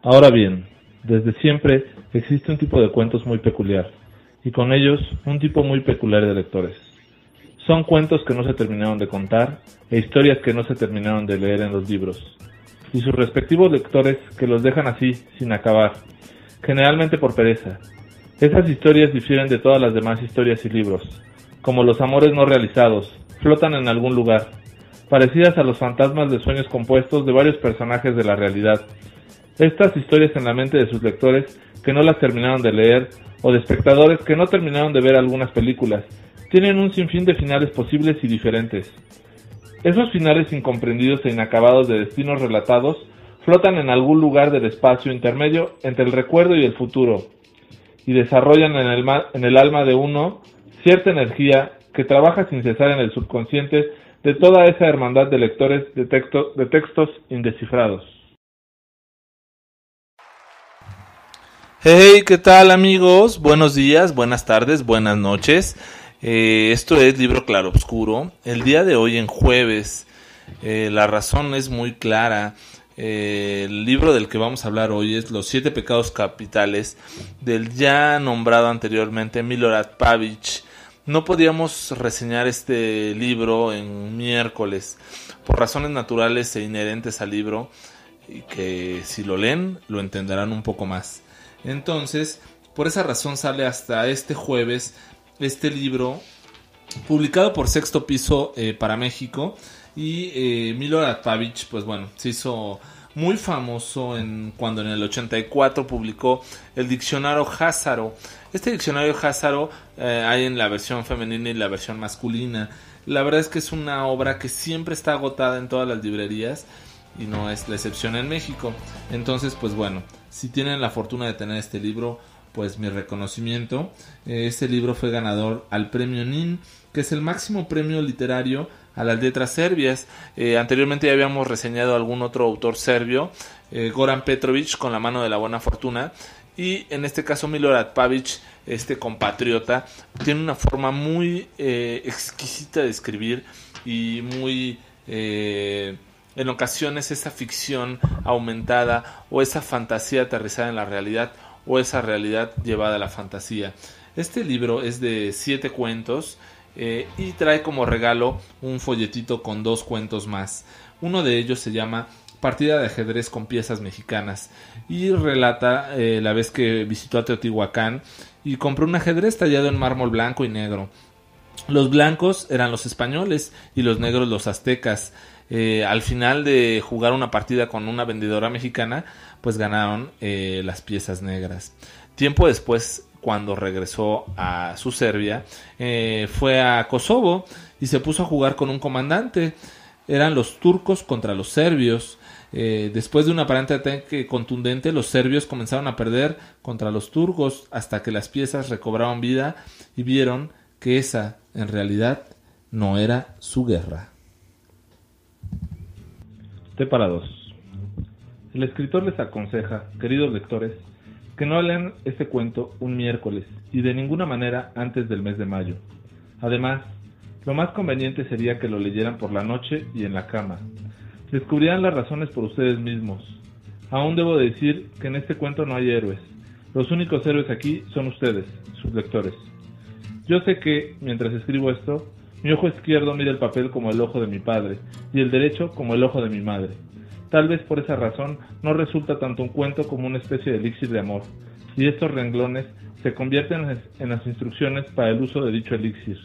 Ahora bien, desde siempre existe un tipo de cuentos muy peculiar, y con ellos un tipo muy peculiar de lectores. Son cuentos que no se terminaron de contar e historias que no se terminaron de leer en los libros, y sus respectivos lectores que los dejan así, sin acabar, generalmente por pereza. Esas historias difieren de todas las demás historias y libros, como los amores no realizados, flotan en algún lugar, parecidas a los fantasmas de sueños compuestos de varios personajes de la realidad. Estas historias en la mente de sus lectores que no las terminaron de leer, o de espectadores que no terminaron de ver algunas películas, tienen un sinfín de finales posibles y diferentes. Esos finales incomprendidos e inacabados de destinos relatados flotan en algún lugar del espacio intermedio entre el recuerdo y el futuro, y desarrollan en el alma de uno cierta energía que trabaja sin cesar en el subconsciente de toda esa hermandad de lectores de textos indescifrados. Hey, ¿qué tal amigos? Buenos días, buenas tardes, buenas noches. Esto es Libro Claroscuro. El día de hoy en jueves, la razón es muy clara. El libro del que vamos a hablar hoy es Los 7 pecados capitales del ya nombrado anteriormente Milorad Pavic. No podíamos reseñar este libro en miércoles por razones naturales e inherentes al libro, y que si lo leen lo entenderán un poco más. Entonces, por esa razón sale hasta este jueves este libro publicado por Sexto Piso para México. Y Milorad Pavic, pues bueno, se hizo muy famoso cuando en el 84 publicó el diccionario Házaro. Este diccionario Házaro hay en la versión femenina y la versión masculina. La verdad es que es una obra que siempre está agotada en todas las librerías, y no es la excepción en México. Entonces, pues bueno, si tienen la fortuna de tener este libro, pues mi reconocimiento. Este libro fue ganador al premio NIN, que es el máximo premio literario a las letras serbias. Anteriormente ya habíamos reseñado a algún otro autor serbio, Goran Petrovic, con La mano de la buena fortuna. Y en este caso Milorad Pavic, este compatriota, tiene una forma muy exquisita de escribir, y muy... en ocasiones esa ficción aumentada, o esa fantasía aterrizada en la realidad, o esa realidad llevada a la fantasía. Este libro es de 7 cuentos y trae como regalo un folletito con 2 cuentos más. Uno de ellos se llama Partida de ajedrez con piezas mexicanas, y relata la vez que visitó a Teotihuacán y compró un ajedrez tallado en mármol blanco y negro. Los blancos eran los españoles y los negros los aztecas. Al final de jugar una partida con una vendedora mexicana, pues ganaron las piezas negras. Tiempo después, cuando regresó a su Serbia, fue a Kosovo y se puso a jugar con un comandante. Eran los turcos contra los serbios. Después de un aparente ataque contundente, los serbios comenzaron a perder contra los turcos, hasta que las piezas recobraron vida y vieron que esa, en realidad, no era su guerra. T para 2. El escritor les aconseja, queridos lectores, que no lean este cuento un miércoles, y de ninguna manera antes del mes de mayo. Además, lo más conveniente sería que lo leyeran por la noche y en la cama. Descubrirán las razones por ustedes mismos. Aún debo decir que en este cuento no hay héroes. Los únicos héroes aquí son ustedes, sus lectores. Yo sé que, mientras escribo esto, mi ojo izquierdo mira el papel como el ojo de mi padre, y el derecho como el ojo de mi madre. Tal vez por esa razón no resulta tanto un cuento como una especie de elixir de amor, y estos renglones se convierten en las instrucciones para el uso de dicho elixir.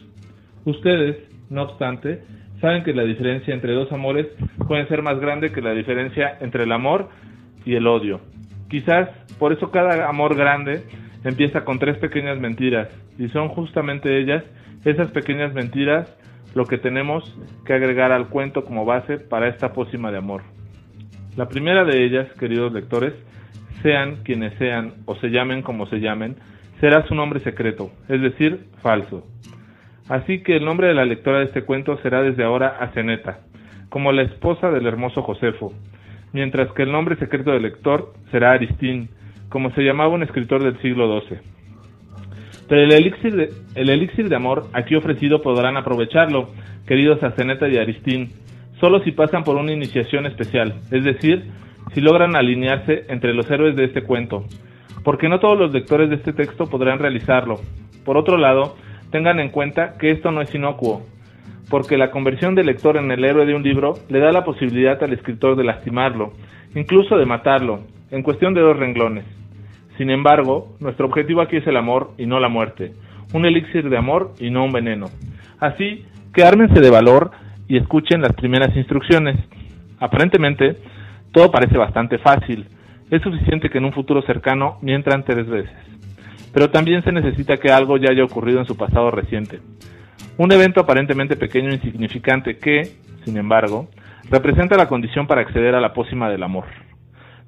Ustedes, no obstante, saben que la diferencia entre dos amores puede ser más grande que la diferencia entre el amor y el odio. Quizás por eso cada amor grande empieza con 3 pequeñas mentiras, y son justamente ellas, esas pequeñas mentiras, lo que tenemos que agregar al cuento como base para esta pócima de amor. La primera de ellas, queridos lectores, sean quienes sean o se llamen como se llamen, será su nombre secreto, es decir, falso. Así que el nombre de la lectora de este cuento será desde ahora Azeneta, como la esposa del hermoso Josefo, mientras que el nombre secreto del lector será Aristín, como se llamaba un escritor del siglo XII. Pero el elixir de amor aquí ofrecido podrán aprovecharlo, queridos Azeneta y Aristín, solo si pasan por una iniciación especial, es decir, si logran alinearse entre los héroes de este cuento, porque no todos los lectores de este texto podrán realizarlo. Por otro lado, tengan en cuenta que esto no es inocuo, porque la conversión del lector en el héroe de un libro le da la posibilidad al escritor de lastimarlo, incluso de matarlo, en cuestión de 2 renglones. Sin embargo, nuestro objetivo aquí es el amor y no la muerte, un elixir de amor y no un veneno. Así que ármense de valor y escuchen las primeras instrucciones. Aparentemente, todo parece bastante fácil. Es suficiente que en un futuro cercano mientan 3 veces. Pero también se necesita que algo ya haya ocurrido en su pasado reciente. Un evento aparentemente pequeño e insignificante que, sin embargo, representa la condición para acceder a la pócima del amor.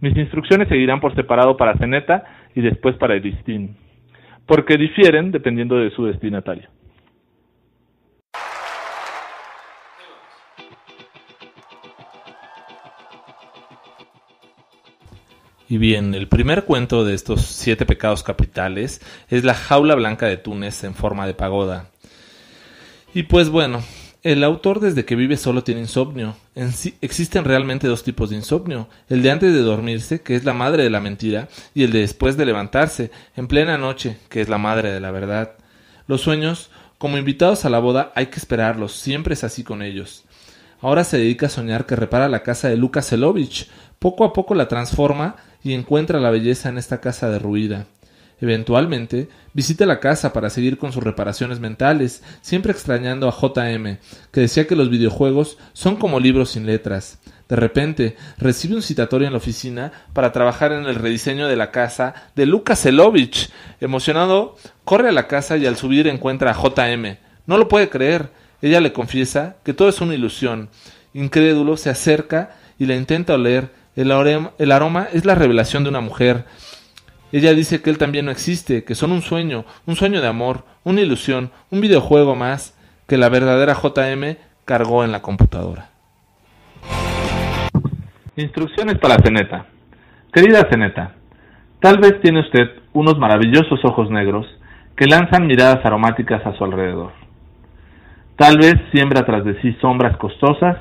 Mis instrucciones seguirán por separado para Zeneta y después para Eristín, porque difieren dependiendo de su destinatario. Y bien, el primer cuento de estos 7 pecados capitales es La jaula blanca de Túnez en forma de pagoda. Y pues bueno, el autor desde que vive solo tiene insomnio. Existen realmente 2 tipos de insomnio, el de antes de dormirse, que es la madre de la mentira, y el de después de levantarse, en plena noche, que es la madre de la verdad. Los sueños, como invitados a la boda, hay que esperarlos, siempre es así con ellos. Ahora se dedica a soñar que repara la casa de Luka Selovich, poco a poco la transforma y encuentra la belleza en esta casa derruida. Eventualmente, visita la casa para seguir con sus reparaciones mentales, siempre extrañando a J.M., que decía que los videojuegos son como libros sin letras. De repente, recibe un citatorio en la oficina para trabajar en el rediseño de la casa de Luka Selovich. Emocionado, corre a la casa y al subir encuentra a J.M. No lo puede creer. Ella le confiesa que todo es una ilusión. Incrédulo, se acerca y la intenta oler. El aroma es la revelación de una mujer. Ella dice que él también no existe, que son un sueño de amor, una ilusión, un videojuego más, que la verdadera J.M. cargó en la computadora. Instrucciones para Zeneta. Querida Zeneta, tal vez tiene usted unos maravillosos ojos negros que lanzan miradas aromáticas a su alrededor. Tal vez siembra tras de sí sombras costosas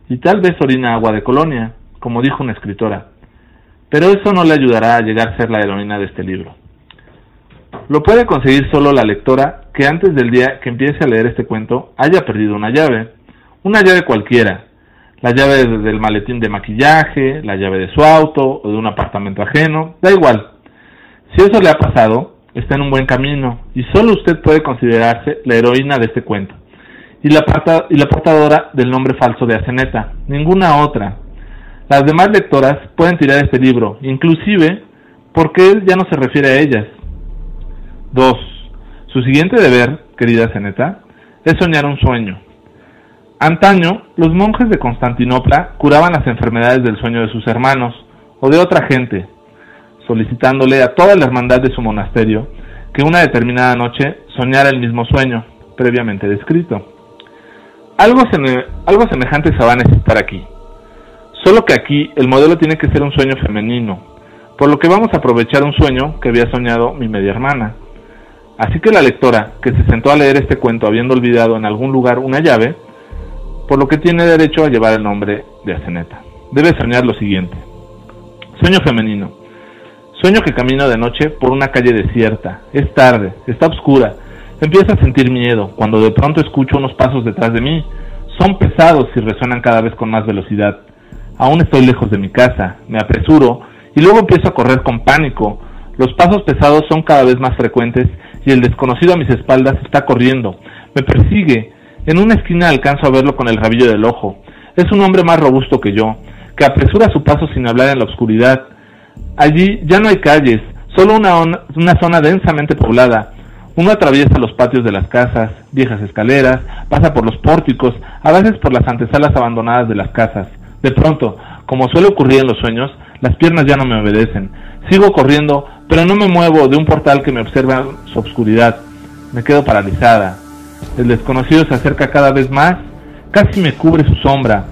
y tal vez orina agua de colonia, como dijo una escritora. Pero eso no le ayudará a llegar a ser la heroína de este libro. Lo puede conseguir solo la lectora que antes del día que empiece a leer este cuento haya perdido una llave cualquiera, la llave del maletín de maquillaje, la llave de su auto o de un apartamento ajeno, da igual. Si eso le ha pasado, está en un buen camino y solo usted puede considerarse la heroína de este cuento y la portadora del nombre falso de Zeneta, ninguna otra. Las demás lectoras pueden tirar este libro, inclusive porque él ya no se refiere a ellas. 2. Su siguiente deber, querida Zeneta, es soñar un sueño. Antaño, los monjes de Constantinopla curaban las enfermedades del sueño de sus hermanos o de otra gente, solicitándole a toda la hermandad de su monasterio que una determinada noche soñara el mismo sueño, previamente descrito. Algo semejante se va a necesitar aquí. Solo que aquí el modelo tiene que ser un sueño femenino, por lo que vamos a aprovechar un sueño que había soñado mi media hermana. Así que la lectora, que se sentó a leer este cuento habiendo olvidado en algún lugar una llave, por lo que tiene derecho a llevar el nombre de Zeneta, debe soñar lo siguiente. Sueño femenino. Sueño que camino de noche por una calle desierta. Es tarde, está oscura. Empiezo a sentir miedo cuando de pronto escucho unos pasos detrás de mí. Son pesados y resuenan cada vez con más velocidad. Aún estoy lejos de mi casa, me apresuro y luego empiezo a correr con pánico. Los pasos pesados son cada vez más frecuentes y el desconocido a mis espaldas está corriendo. Me persigue. En una esquina alcanzo a verlo con el rabillo del ojo. Es un hombre más robusto que yo, que apresura su paso sin hablar en la oscuridad. Allí ya no hay calles, solo una zona densamente poblada. Uno atraviesa los patios de las casas, viejas escaleras, pasa por los pórticos, a veces por las antesalas abandonadas de las casas. De pronto, como suele ocurrir en los sueños, las piernas ya no me obedecen. Sigo corriendo, pero no me muevo de un portal que me observa su obscuridad. Me quedo paralizada. El desconocido se acerca cada vez más, casi me cubre su sombra.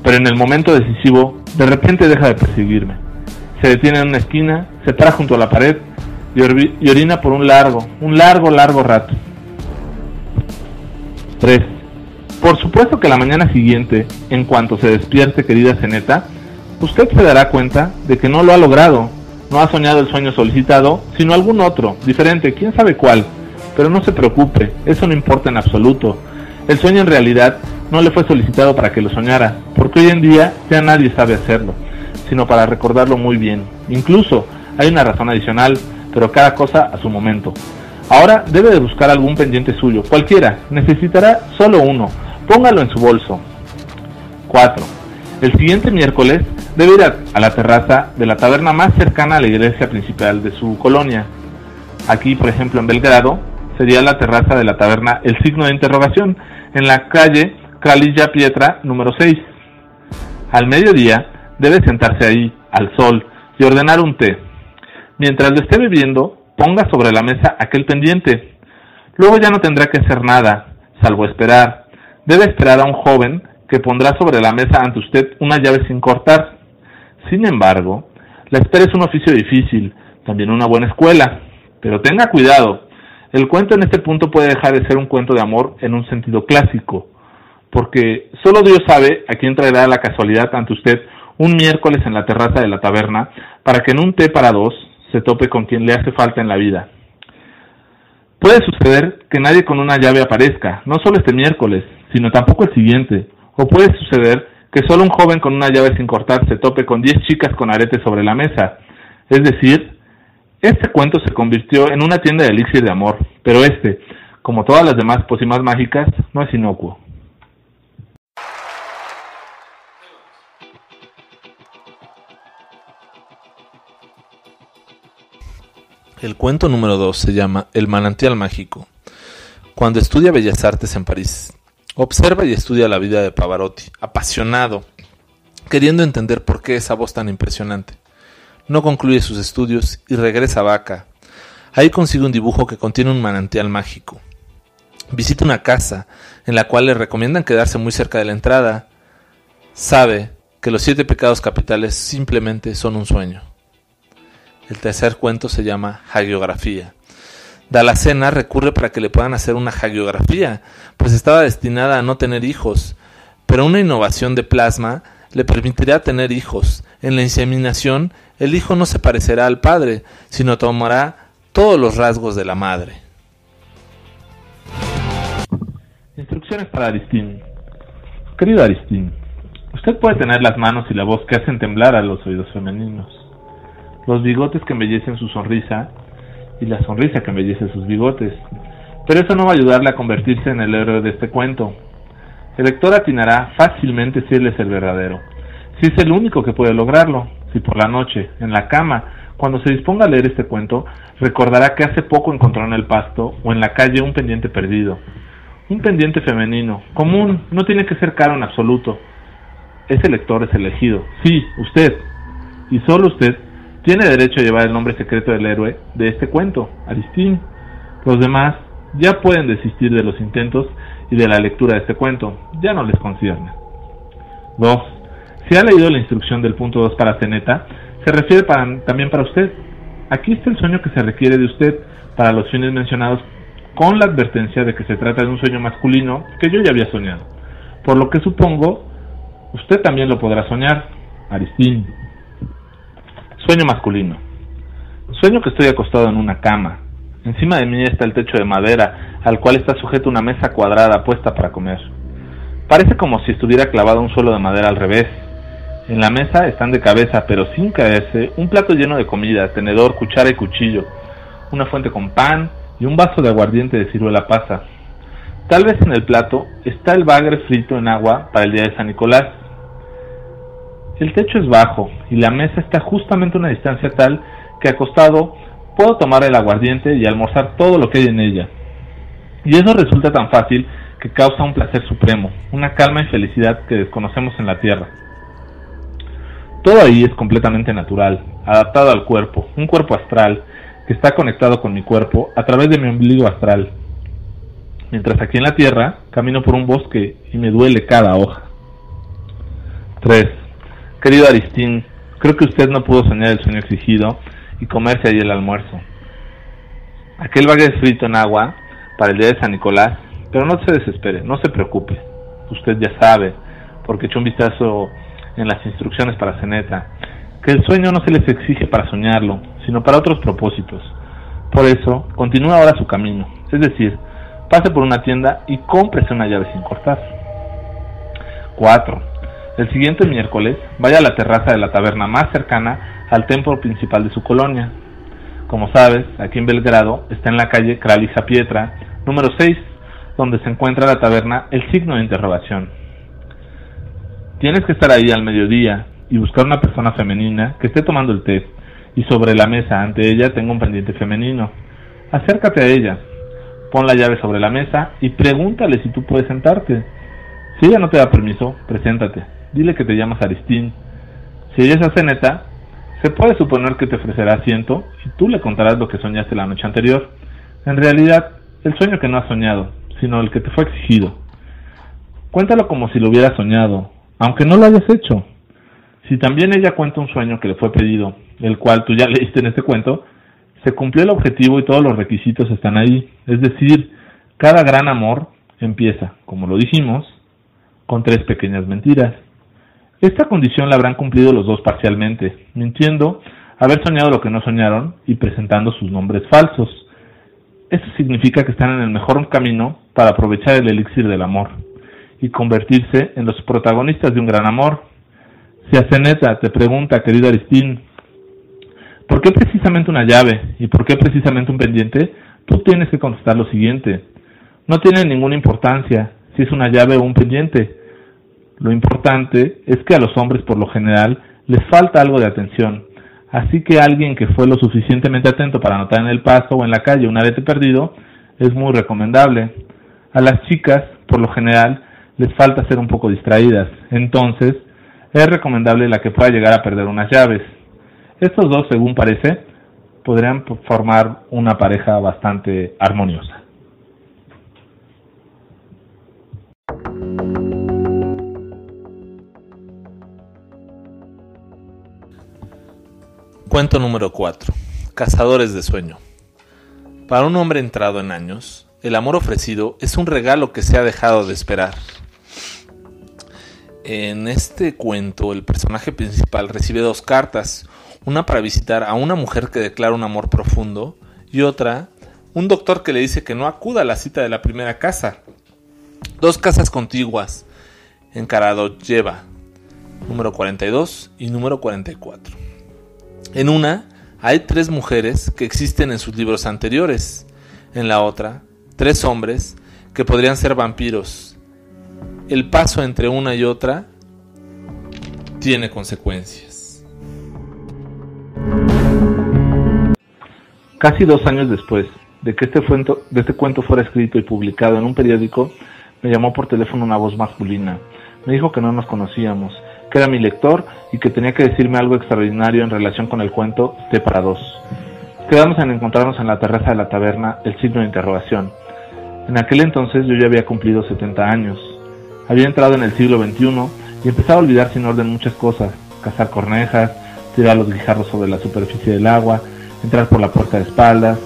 Pero en el momento decisivo, de repente deja de perseguirme. Se detiene en una esquina, se para junto a la pared y orina por un largo rato. 3. Por supuesto que la mañana siguiente, en cuanto se despierte, querida Zeneta, usted se dará cuenta de que no lo ha logrado. No ha soñado el sueño solicitado, sino algún otro, diferente, quién sabe cuál. Pero no se preocupe, eso no importa en absoluto. El sueño en realidad no le fue solicitado para que lo soñara, porque hoy en día ya nadie sabe hacerlo, sino para recordarlo muy bien. Incluso hay una razón adicional, pero cada cosa a su momento. Ahora debe de buscar algún pendiente suyo, cualquiera, necesitará solo uno, póngalo en su bolso. 4. El siguiente miércoles debe ir a la terraza de la taberna más cercana a la iglesia principal de su colonia. Aquí, por ejemplo, en Belgrado, sería la terraza de la taberna El Signo de Interrogación, en la calle Kralija Pietra número 6. Al mediodía debe sentarse ahí, al sol, y ordenar un té. Mientras lo esté bebiendo, ponga sobre la mesa aquel pendiente. Luego ya no tendrá que hacer nada, salvo esperar. Debe esperar a un joven que pondrá sobre la mesa ante usted una llave sin cortar. Sin embargo, la espera es un oficio difícil, también una buena escuela. Pero tenga cuidado, el cuento en este punto puede dejar de ser un cuento de amor en un sentido clásico, porque solo Dios sabe a quién traerá la casualidad ante usted un miércoles en la terraza de la taberna para que en un té para dos se tope con quien le hace falta en la vida. Puede suceder que nadie con una llave aparezca, no solo este miércoles, sino tampoco el siguiente, o puede suceder que solo un joven con una llave sin cortar se tope con 10 chicas con aretes sobre la mesa. Es decir, este cuento se convirtió en una tienda de elixir de amor, pero como todas las demás pócimas mágicas, no es inocuo. El cuento número 2 se llama El manantial mágico. Cuando estudia Bellas Artes en París, observa y estudia la vida de Pavarotti, apasionado, queriendo entender por qué esa voz tan impresionante. No concluye sus estudios y regresa a Vaca. Ahí consigue un dibujo que contiene un manantial mágico. Visita una casa en la cual le recomiendan quedarse muy cerca de la entrada. Sabe que los 7 pecados capitales simplemente son un sueño. El tercer cuento se llama Hagiografía. Dalacena recurre para que le puedan hacer una hagiografía, pues estaba destinada a no tener hijos, pero una innovación de plasma le permitirá tener hijos. En la inseminación, el hijo no se parecerá al padre, sino tomará todos los rasgos de la madre. Instrucciones para Aristín. Querido Aristín, usted puede tener las manos y la voz que hacen temblar a los oídos femeninos, los bigotes que embellecen su sonrisa y la sonrisa que embellece sus bigotes, pero eso no va a ayudarle a convertirse en el héroe de este cuento. El lector atinará fácilmente si él es el verdadero, si es el único que puede lograrlo, si por la noche, en la cama, cuando se disponga a leer este cuento, recordará que hace poco encontró en el pasto o en la calle un pendiente perdido. Un pendiente femenino, común, no tiene que ser caro en absoluto. Ese lector es elegido, sí, usted, y solo usted, tiene derecho a llevar el nombre secreto del héroe de este cuento, Aristín. Los demás ya pueden desistir de los intentos y de la lectura de este cuento, ya no les concierne. 2. Si ha leído la instrucción del punto 2 para Ceneta, se refiere también para usted. Aquí está el sueño que se requiere de usted para los fines mencionados, con la advertencia de que se trata de un sueño masculino que yo ya había soñado, por lo que supongo usted también lo podrá soñar, Aristín. Sueño masculino. Sueño que estoy acostado en una cama. Encima de mí está el techo de madera, al cual está sujeta una mesa cuadrada puesta para comer. Parece como si estuviera clavado un suelo de madera al revés. En la mesa están de cabeza, pero sin caerse, un plato lleno de comida, tenedor, cuchara y cuchillo, una fuente con pan y un vaso de aguardiente de ciruela pasa. Tal vez en el plato está el bagre frito en agua para el día de San Nicolás. El techo es bajo y la mesa está justamente a una distancia tal que acostado puedo tomar el aguardiente y almorzar todo lo que hay en ella. Y eso resulta tan fácil que causa un placer supremo, una calma y felicidad que desconocemos en la tierra. Todo ahí es completamente natural, adaptado al cuerpo, un cuerpo astral que está conectado con mi cuerpo a través de mi ombligo astral. Mientras aquí en la tierra camino por un bosque y me duele cada hoja. 3. Querido Aristín, creo que usted no pudo soñar el sueño exigido y comerse ahí el almuerzo. Aquel bagre frito en agua para el día de San Nicolás, pero no se desespere, no se preocupe. Usted ya sabe, porque echó un vistazo en las instrucciones para Zeneta, que el sueño no se les exige para soñarlo, sino para otros propósitos. Por eso, continúa ahora su camino, es decir, pase por una tienda y cómprese una llave sin cortar. 4. El siguiente miércoles, vaya a la terraza de la taberna más cercana al templo principal de su colonia. Como sabes, aquí en Belgrado está en la calle Kralja Pietra, número 6, donde se encuentra la taberna El Signo de Interrogación. Tienes que estar ahí al mediodía y buscar una persona femenina que esté tomando el té, y sobre la mesa ante ella tenga un pendiente femenino. Acércate a ella, pon la llave sobre la mesa y pregúntale si tú puedes sentarte. Si ella no te da permiso, preséntate, dile que te llamas Aristín. Si ella es Zeneta, se puede suponer que te ofrecerá asiento y tú le contarás lo que soñaste la noche anterior. En realidad, el sueño que no has soñado, sino el que te fue exigido. Cuéntalo como si lo hubieras soñado, aunque no lo hayas hecho. Si también ella cuenta un sueño que le fue pedido, el cual tú ya leíste en este cuento, se cumplió el objetivo y todos los requisitos están ahí. Es decir, cada gran amor empieza, como lo dijimos, con 3 pequeñas mentiras. Esta condición la habrán cumplido los dos parcialmente, mintiendo, haber soñado lo que no soñaron y presentando sus nombres falsos. Esto significa que están en el mejor camino para aprovechar el elixir del amor y convertirse en los protagonistas de un gran amor. Si a Zeneta te pregunta, querido Aristín, ¿por qué precisamente una llave y por qué precisamente un pendiente? Tú tienes que contestar lo siguiente: no tiene ninguna importancia si es una llave o un pendiente. Lo importante es que a los hombres por lo general les falta algo de atención, así que alguien que fue lo suficientemente atento para notar en el pasto o en la calle un arete perdido es muy recomendable. A las chicas, por lo general, les falta ser un poco distraídas, entonces es recomendable la que pueda llegar a perder unas llaves. Estos dos, según parece, podrían formar una pareja bastante armoniosa. Cuento número 4. Cazadores de sueño. Para un hombre entrado en años, el amor ofrecido es un regalo que se ha dejado de esperar. En este cuento, el personaje principal recibe 2 cartas, una para visitar a una mujer que declara un amor profundo y otra, un doctor que le dice que no acuda a la cita de la primera casa. 2 casas contiguas en Karadoyeva, número 42 y número 44. En una hay 3 mujeres que existen en sus libros anteriores, en la otra 3 hombres que podrían ser vampiros. El paso entre una y otra tiene consecuencias. Casi 2 años después de que este cuento fuera escrito y publicado en un periódico, me llamó por teléfono una voz masculina. Me dijo que no nos conocíamos, que era mi lector y que tenía que decirme algo extraordinario en relación con el cuento Té para 2. Quedamos en encontrarnos en la terraza de la taberna El Signo de Interrogación. En aquel entonces yo ya había cumplido 70 años. Había entrado en el siglo XXI y empezaba a olvidar sin orden muchas cosas: cazar cornejas, tirar los guijarros sobre la superficie del agua, entrar por la puerta de espaldas,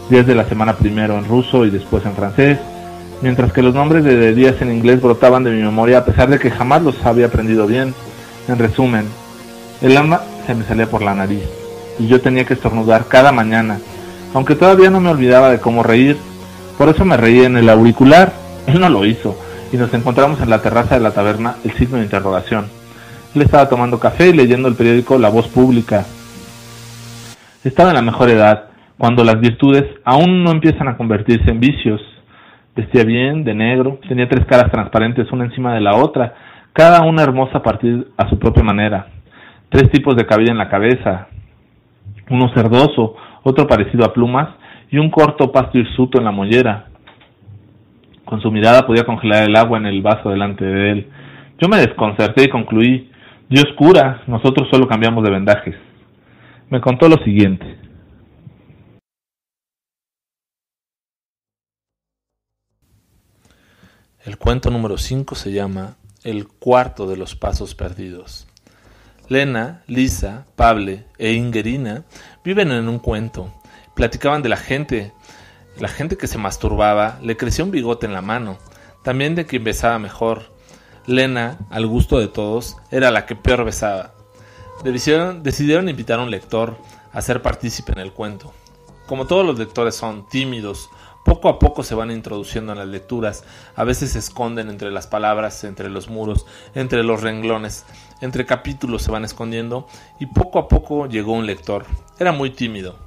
días de la semana primero en ruso y después en francés, mientras que los nombres de días en inglés brotaban de mi memoria a pesar de que jamás los había aprendido bien. En resumen, el alma se me salía por la nariz y yo tenía que estornudar cada mañana, aunque todavía no me olvidaba de cómo reír. Por eso me reí en el auricular. Él no lo hizo y nos encontramos en la terraza de la taberna El Signo de Interrogación. Él estaba tomando café y leyendo el periódico La Voz Pública. Estaba en la mejor edad, cuando las virtudes aún no empiezan a convertirse en vicios. Vestía bien, de negro, tenía 3 caras transparentes una encima de la otra, cada una hermosa a partir a su propia manera. 3 tipos de cabello en la cabeza, uno cerdoso, otro parecido a plumas y un corto pasto hirsuto en la mollera. Con su mirada podía congelar el agua en el vaso delante de él. Yo me desconcerté y concluí: Dios cura, nosotros solo cambiamos de vendajes. Me contó lo siguiente. El cuento número 5 se llama El cuarto de los pasos perdidos. Lena, Lisa, Pable e Ingerina viven en un cuento. Platicaban de la gente que se masturbaba, le crecía un bigote en la mano, también de quien besaba mejor. Lena, al gusto de todos, era la que peor besaba. Decidieron invitar a un lector a ser partícipe en el cuento. Como todos los lectores son tímidos, poco a poco se van introduciendo en las lecturas, a veces se esconden entre las palabras, entre los muros, entre los renglones, entre capítulos se van escondiendo, y poco a poco llegó un lector. Era muy tímido.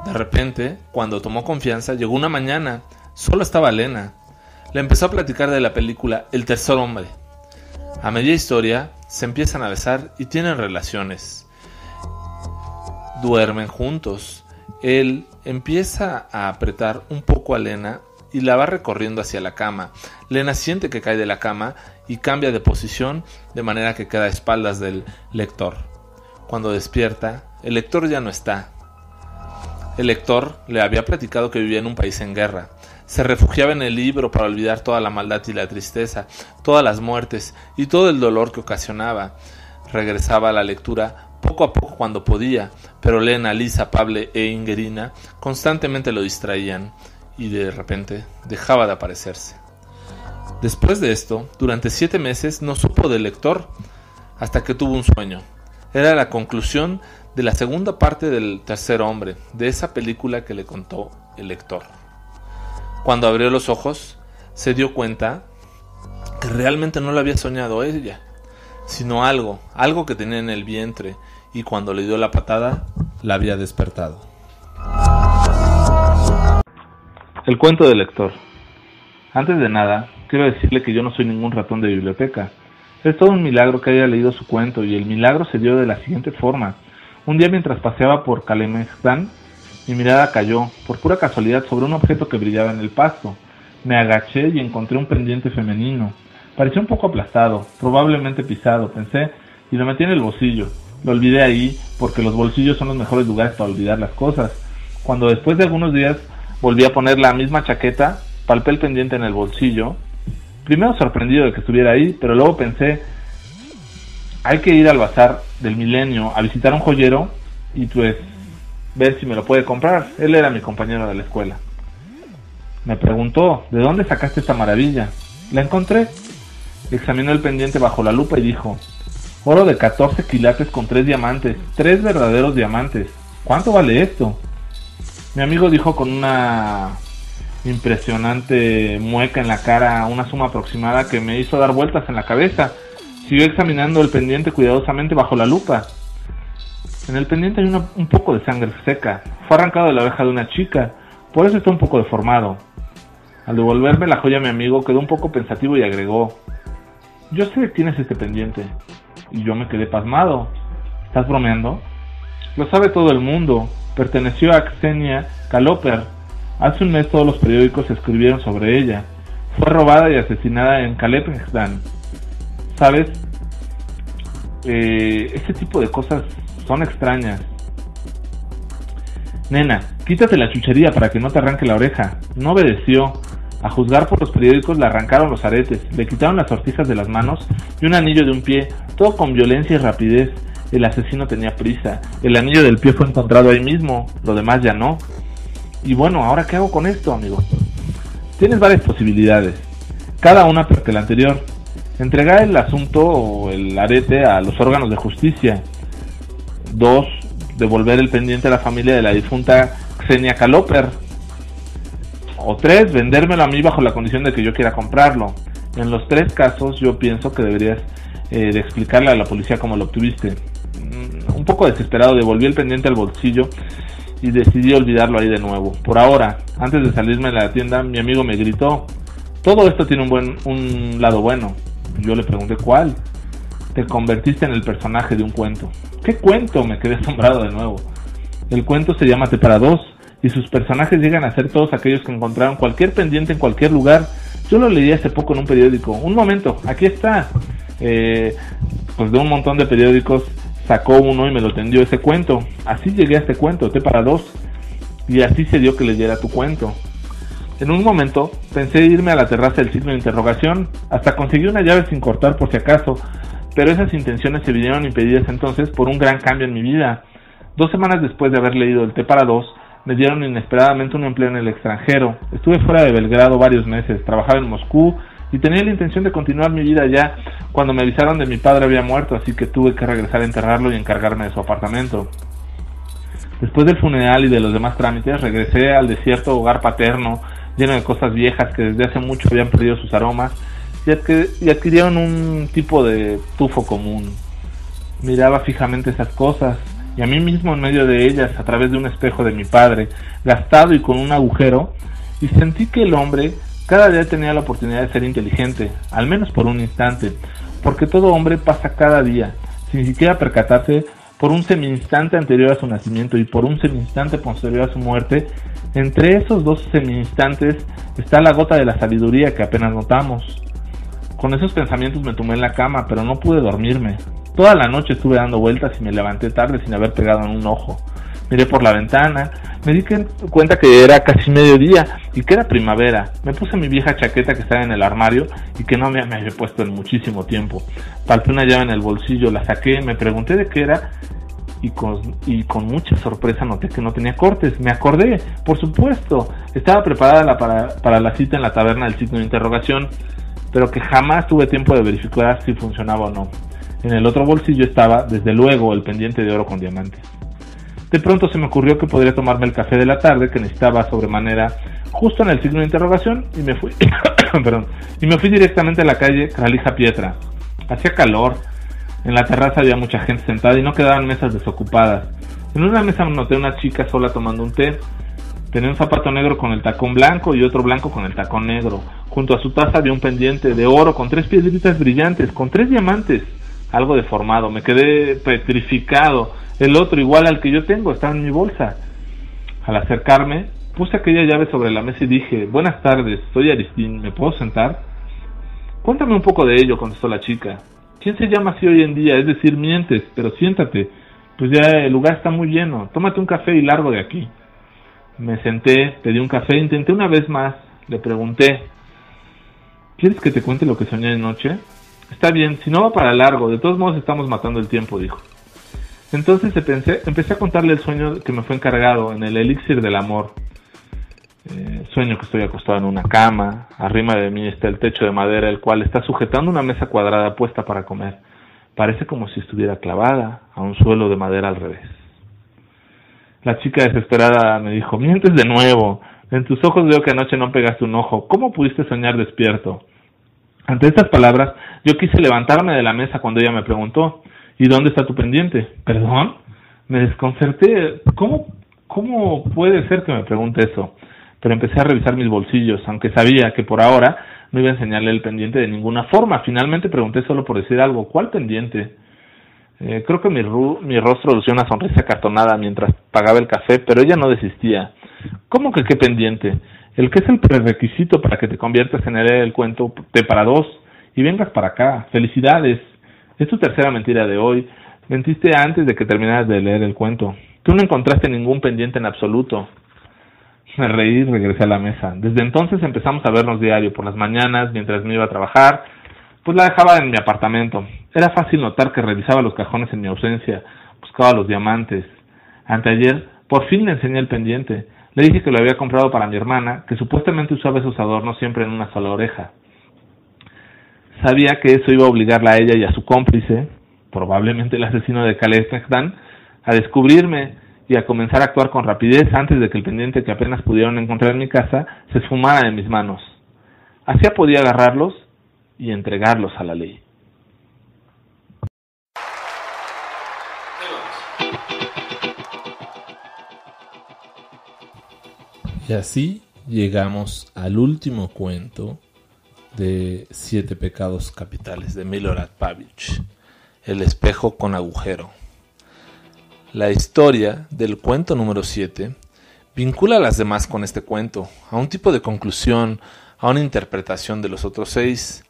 De repente, cuando tomó confianza, llegó una mañana. Solo estaba Lena. Le empezó a platicar de la película El tercer hombre. A media historia, se empiezan a besar y tienen relaciones. Duermen juntos. Él empieza a apretar un poco a Lena y la va recorriendo hacia la cama. Lena siente que cae de la cama y cambia de posición de manera que queda a espaldas del lector. Cuando despierta, el lector ya no está. El lector le había platicado que vivía en un país en guerra. Se refugiaba en el libro para olvidar toda la maldad y la tristeza, todas las muertes y todo el dolor que ocasionaba. Regresaba a la lectura poco a poco cuando podía, pero Lena, Lisa, Pable e Ingerina constantemente lo distraían y de repente dejaba de aparecerse. Después de esto, durante 7 meses no supo del lector hasta que tuvo un sueño. Era la conclusión de la segunda parte del tercer hombre, de esa película que le contó el lector. Cuando abrió los ojos, se dio cuenta que realmente no lo había soñado ella, sino algo que tenía en el vientre, y cuando le dio la patada, la había despertado. El cuento del lector. Antes de nada, quiero decirle que yo no soy ningún ratón de biblioteca. Es todo un milagro que haya leído su cuento, y el milagro se dio de la siguiente forma. Un día mientras paseaba por Kalemegdan, mi mirada cayó, por pura casualidad, sobre un objeto que brillaba en el pasto. Me agaché y encontré un pendiente femenino. Parecía un poco aplastado, probablemente pisado, pensé, y lo metí en el bolsillo. Lo olvidé ahí, porque los bolsillos son los mejores lugares para olvidar las cosas. Cuando después de algunos días volví a poner la misma chaqueta, palpé el pendiente en el bolsillo. Primero sorprendido de que estuviera ahí, pero luego pensé, hay que ir al bazar del Milenio a visitar a un joyero y pues ver si me lo puede comprar. Él era mi compañero de la escuela. Me preguntó, ¿de dónde sacaste esta maravilla? La encontré. Examinó el pendiente bajo la lupa y dijo, oro de 14 quilates con 3 diamantes, 3 verdaderos diamantes. ¿Cuánto vale esto? Mi amigo dijo con una impresionante mueca en la cara una suma aproximada que me hizo dar vueltas en la cabeza. Siguió examinando el pendiente cuidadosamente bajo la lupa. En el pendiente hay un poco de sangre seca. Fue arrancado de la oreja de una chica, por eso está un poco deformado. Al devolverme la joya a mi amigo quedó un poco pensativo y agregó, yo sé que tienes este pendiente. Y yo me quedé pasmado. ¿Estás bromeando? Lo sabe todo el mundo. Perteneció a Ksenia Kaloper. Hace un mes todos los periódicos escribieron sobre ella. Fue robada y asesinada en Kalemegdan. ¿Sabes? Este tipo de cosas son extrañas. Nena, quítate la chuchería para que no te arranque la oreja. No obedeció. A juzgar por los periódicos le arrancaron los aretes, le quitaron las sortijas de las manos y un anillo de un pie, todo con violencia y rapidez. El asesino tenía prisa. El anillo del pie fue encontrado ahí mismo, lo demás ya no. Y bueno, ¿ahora qué hago con esto, amigo? Tienes varias posibilidades, cada una peor que la anterior. Entregar el asunto o el arete a los órganos de justicia. 2. Devolver el pendiente a la familia de la difunta Ksenia Kaloper. O 3. Vendérmelo a mí bajo la condición de que yo quiera comprarlo. En los 3 casos yo pienso que deberías de explicarle a la policía cómo lo obtuviste. Un poco desesperado devolví el pendiente al bolsillo y decidí olvidarlo ahí de nuevo. Por ahora, antes de salirme de la tienda, mi amigo me gritó, todo esto tiene un lado bueno. Yo le pregunté, ¿cuál? Te convertiste en el personaje de un cuento. ¿Qué cuento? Me quedé asombrado de nuevo. El cuento se llama Té para dos y sus personajes llegan a ser todos aquellos que encontraron cualquier pendiente en cualquier lugar. Yo lo leí hace poco en un periódico. Un momento, aquí está. Pues de un montón de periódicos sacó uno y me lo tendió ese cuento. Así llegué a este cuento, Té para dos. Y así se dio que leyera tu cuento. En un momento pensé irme a la terraza del signo de interrogación, hasta conseguí una llave sin cortar por si acaso, pero esas intenciones se vieron impedidas entonces por un gran cambio en mi vida. 2 semanas después de haber leído el Té para dos, me dieron inesperadamente un empleo en el extranjero. Estuve fuera de Belgrado varios meses, trabajaba en Moscú, y tenía la intención de continuar mi vida allá cuando me avisaron de mi padre había muerto, así que tuve que regresar a enterrarlo y encargarme de su apartamento. Después del funeral y de los demás trámites, regresé al desierto hogar paterno, lleno de cosas viejas que desde hace mucho habían perdido sus aromas y adquirieron un tipo de tufo común. Miraba fijamente esas cosas, y a mí mismo en medio de ellas, a través de un espejo de mi padre, gastado y con un agujero, y sentí que el hombre cada día tenía la oportunidad de ser inteligente, al menos por un instante, porque todo hombre pasa cada día, sin siquiera percatarse, por un semi-instante anterior a su nacimiento y por un semi-instante posterior a su muerte. Entre esos dos semi-instantes está la gota de la sabiduría que apenas notamos. Con esos pensamientos me tumbé en la cama, pero no pude dormirme. Toda la noche estuve dando vueltas y me levanté tarde sin haber pegado en un ojo. Miré por la ventana, me di cuenta que era casi mediodía y que era primavera. Me puse mi vieja chaqueta que estaba en el armario y que no me había puesto en muchísimo tiempo. Palpé una llave en el bolsillo, la saqué, me pregunté de qué era y con mucha sorpresa noté que no tenía cortes. Me acordé, por supuesto, estaba preparada para la cita en la taberna del signo de interrogación, pero que jamás tuve tiempo de verificar si funcionaba o no. En el otro bolsillo estaba, desde luego, el pendiente de oro con diamantes. De pronto se me ocurrió que podría tomarme el café de la tarde que necesitaba sobremanera justo en el signo de interrogación y me fui y me fui directamente a la calle Calija Pietra. Hacía calor, en la terraza había mucha gente sentada y no quedaban mesas desocupadas. En una mesa noté una chica sola tomando un té. Tenía un zapato negro con el tacón blanco y otro blanco con el tacón negro. Junto a su taza había un pendiente de oro con 3 piedritas brillantes, con 3 diamantes. Algo deformado, me quedé petrificado. El otro, igual al que yo tengo, estaba en mi bolsa. Al acercarme, puse aquella llave sobre la mesa y dije: buenas tardes, soy Aristín, ¿me puedo sentar? Cuéntame un poco de ello, contestó la chica. ¿Quién se llama así hoy en día? Es decir, mientes, pero siéntate, pues ya el lugar está muy lleno. Tómate un café y largo de aquí. Me senté, pedí un café, intenté una vez más, le pregunté: ¿quieres que te cuente lo que soñé anoche? Está bien, si no va para largo, de todos modos estamos matando el tiempo, dijo. Entonces empecé a contarle el sueño que me fue encargado en el elixir del amor. Sueño que estoy acostado en una cama, arriba de mí está el techo de madera, el cual está sujetando una mesa cuadrada puesta para comer. Parece como si estuviera clavada a un suelo de madera al revés. La chica desesperada me dijo: mientes de nuevo, en tus ojos veo que anoche no pegaste un ojo, ¿cómo pudiste soñar despierto? Ante estas palabras, yo quise levantarme de la mesa cuando ella me preguntó: ¿y dónde está tu pendiente? ¿Perdón? Me desconcerté. ¿Cómo puede ser que me pregunte eso? Pero empecé a revisar mis bolsillos, aunque sabía que por ahora no iba a enseñarle el pendiente de ninguna forma. Finalmente pregunté solo por decir algo: ¿cuál pendiente? Creo que mi rostro lucía una sonrisa cartonada mientras pagaba el café, pero ella no desistía. ¿Cómo que qué pendiente? El que es el prerequisito para que te conviertas en el cuento T para 2 y vengas para acá. ¡Felicidades! Es tu tercera mentira de hoy. Mentiste antes de que terminaras de leer el cuento. Tú no encontraste ningún pendiente en absoluto. Me reí y regresé a la mesa. Desde entonces empezamos a vernos diario por las mañanas mientras me iba a trabajar. Pues la dejaba en mi apartamento. Era fácil notar que revisaba los cajones en mi ausencia. Buscaba los diamantes. Anteayer, por fin le enseñé el pendiente. Le dije que lo había comprado para mi hermana, que supuestamente usaba esos adornos siempre en una sola oreja. Sabía que eso iba a obligarla a ella y a su cómplice, probablemente el asesino de Kalestan, a descubrirme y a comenzar a actuar con rapidez antes de que el pendiente que apenas pudieron encontrar en mi casa se esfumara de mis manos. Así podía agarrarlos y entregarlos a la ley. Y así llegamos al último cuento de 7 pecados capitales de Milorad Pavlich, El espejo con agujero. La historia del cuento número 7 vincula a las demás con este cuento, a un tipo de conclusión, a una interpretación de los otros 6.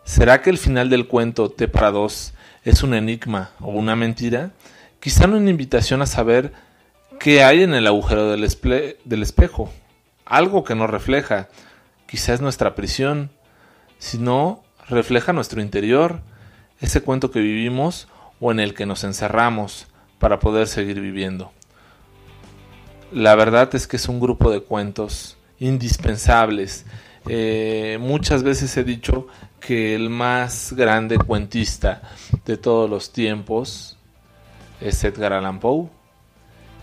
¿Será que el final del cuento T para 2 es un enigma o una mentira? Quizá una invitación a saber qué hay en el agujero del espejo. Algo que nos refleja, quizá es nuestra prisión, si no, refleja nuestro interior, ese cuento que vivimos o en el que nos encerramos para poder seguir viviendo. La verdad es que es un grupo de cuentos indispensables Muchas veces he dicho que el más grande cuentista de todos los tiempos es Edgar Allan Poe.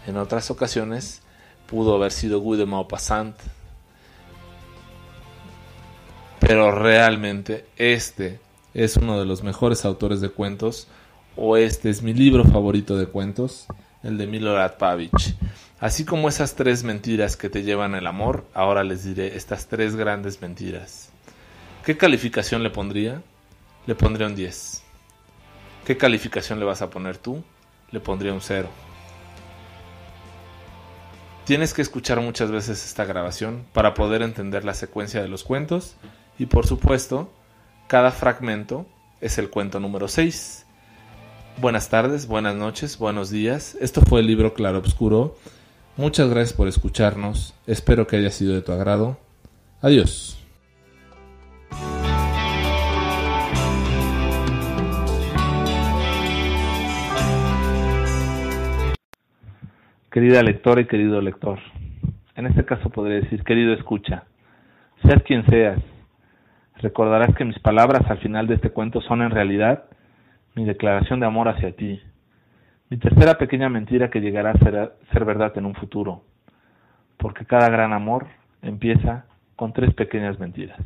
En otras ocasiones pudo haber sido Guy de Maupassant, pero realmente este es uno de los mejores autores de cuentos, o este es mi libro favorito de cuentos, el de Milorad Pavich. Así como esas 3 mentiras que te llevan al amor, ahora les diré estas 3 grandes mentiras. ¿Qué calificación le pondría? Le pondría un 10. ¿Qué calificación le vas a poner tú? Le pondría un 0. Tienes que escuchar muchas veces esta grabación para poder entender la secuencia de los cuentos y, por supuesto, cada fragmento es el cuento número 6. Buenas tardes, buenas noches, buenos días. Esto fue el libro Claroscuro. Muchas gracias por escucharnos. Espero que haya sido de tu agrado. Adiós. Querida lectora y querido lector, en este caso podría decir, querido escucha, seas quien seas, recordarás que mis palabras al final de este cuento son en realidad mi declaración de amor hacia ti, mi tercera pequeña mentira que llegará a ser verdad en un futuro, porque cada gran amor empieza con 3 pequeñas mentiras.